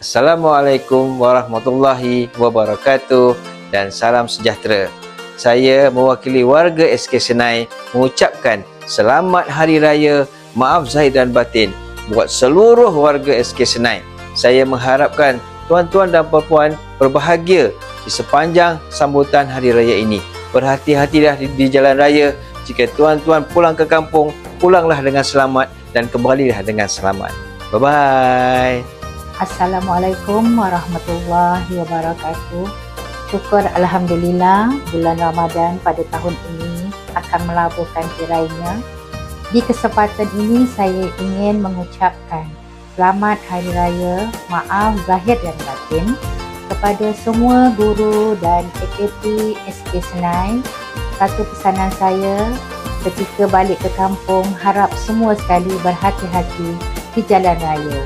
Assalamualaikum warahmatullahi wabarakatuh dan salam sejahtera. Saya mewakili warga SK Senai mengucapkan Selamat Hari Raya Maaf Zahir dan Batin buat seluruh warga SK Senai. Saya mengharapkan tuan-tuan dan puan-puan berbahagia di sepanjang sambutan Hari Raya ini. Berhati-hatilah di jalan raya. Jika tuan-tuan pulang ke kampung, pulanglah dengan selamat dan kembalilah dengan selamat. Bye-bye. Assalamualaikum warahmatullahi wabarakatuh. Syukur Alhamdulillah bulan Ramadan pada tahun ini akan melabuhkan tirainya. Di kesempatan ini saya ingin mengucapkan Selamat Hari Raya Maaf Zahir dan Batin kepada semua guru dan AKP SK Senai. Satu pesanan saya ketika balik ke kampung, harap semua sekali berhati-hati di jalan raya.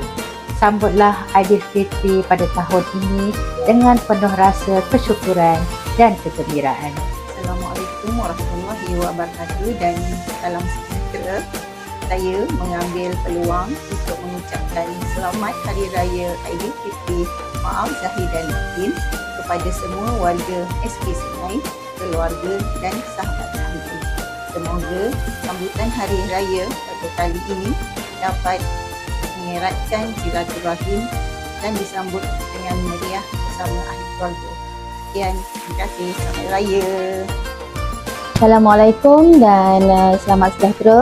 Sambutlah Aidilfitri pada tahun ini dengan penuh rasa kesyukuran dan kegembiraan. Assalamualaikum warahmatullahi wabarakatuh dan salam sejahtera. Saya mengambil peluang untuk mengucapkan Selamat Hari Raya Aidilfitri Maaf Zahir dan Batin kepada semua warga SK Senai, keluarga dan sahabat kami. Semoga sambutan Hari Raya pada kali ini dapat mengeratkan silaturahim dan disambut dengan meriah bersama ahli keluarga. Sekian, terima kasih. Selamat Raya. Assalamualaikum dan selamat sejahtera.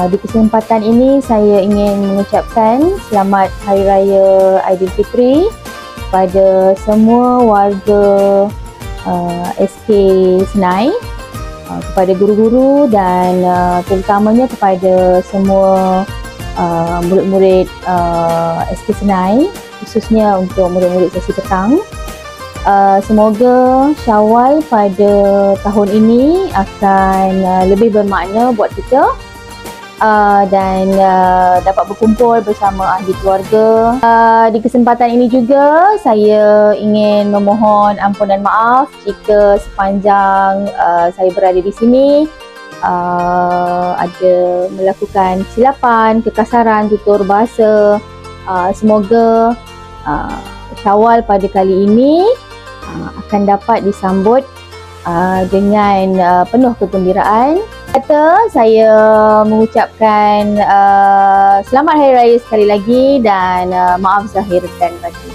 Di kesempatan ini saya ingin mengucapkan Selamat Hari Raya Aidilfitri kepada semua warga SK Senai, kepada guru-guru dan terutamanya kepada semua murid-murid SK Senai, khususnya untuk murid-murid sesi petang. Semoga Syawal pada tahun ini akan lebih bermakna buat kita dan dapat berkumpul bersama ahli keluarga. Di kesempatan ini juga saya ingin memohon ampun dan maaf jika sepanjang saya berada di sini ada melakukan kesilapan, kekasaran, tutur bahasa. Semoga Syawal pada kali ini akan dapat disambut dengan penuh kegembiraan. Saya mengucapkan Selamat Hari Raya sekali lagi dan maaf zahir dan batin.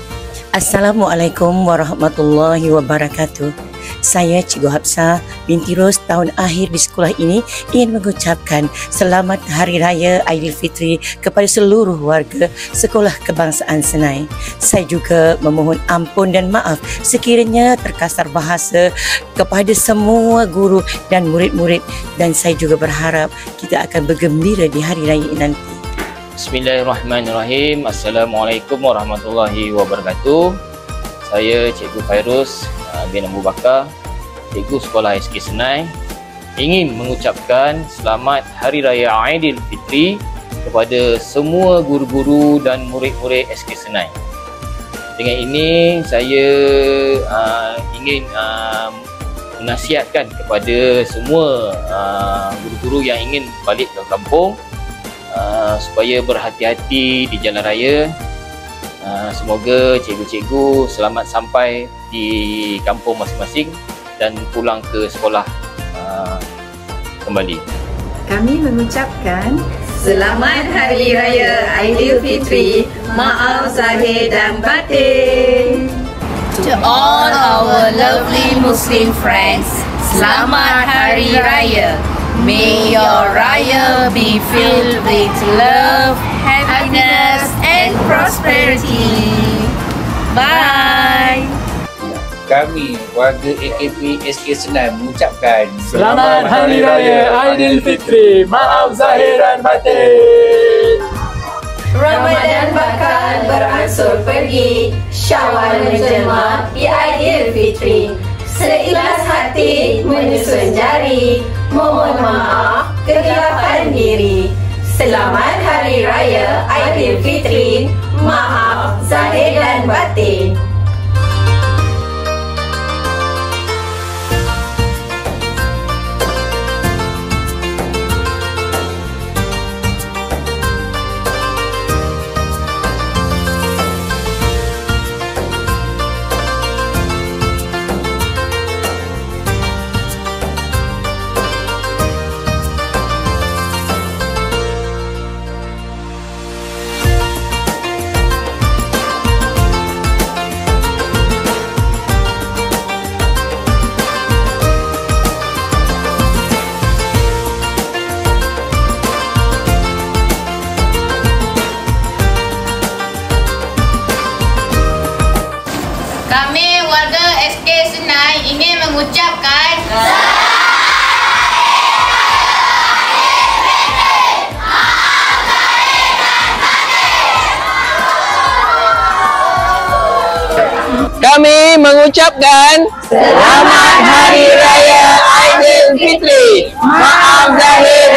Assalamualaikum warahmatullahi wabarakatuh. Saya Cikgu Hafsah binti Ros, tahun akhir di sekolah ini ingin mengucapkan Selamat Hari Raya Aidilfitri kepada seluruh warga Sekolah Kebangsaan Senai. Saya juga memohon ampun dan maaf sekiranya terkasar bahasa kepada semua guru dan murid-murid, dan saya juga berharap kita akan bergembira di hari raya nanti. Bismillahirrahmanirrahim. Assalamualaikum warahmatullahi wabarakatuh. Saya Cikgu Fairuz bin Abu Bakar, Cikgu Sekolah SK Senai, ingin mengucapkan Selamat Hari Raya Aidilfitri kepada semua guru-guru dan murid-murid SK Senai. Dengan ini saya ingin menasihatkan kepada semua guru-guru yang ingin balik ke kampung supaya berhati-hati di jalan raya. Semoga cikgu-cikgu selamat sampai di kampung masing-masing dan pulang ke sekolah kembali. Kami mengucapkan Selamat Hari Raya Aidilfitri Maaf Zahir dan Batin. To all our lovely Muslim friends, Selamat Hari Raya. May your Raya be filled with love, happiness and prosperity. Bye. Kami warga AKP SK Senai mengucapkan Selamat Hari Raya Aidilfitri Maaf Zahir dan Batin. Ramadan bakal beransur pergi, Syawal menjelma di Aidilfitri. Seikhlas hati menyusun jari, mohon maaf kegelapan diri. Selamat Hari Raya Aidilfitri, maaf zahir dan batin. kami mengucapkan Selamat Hari Raya Aidilfitri. Maaf zahir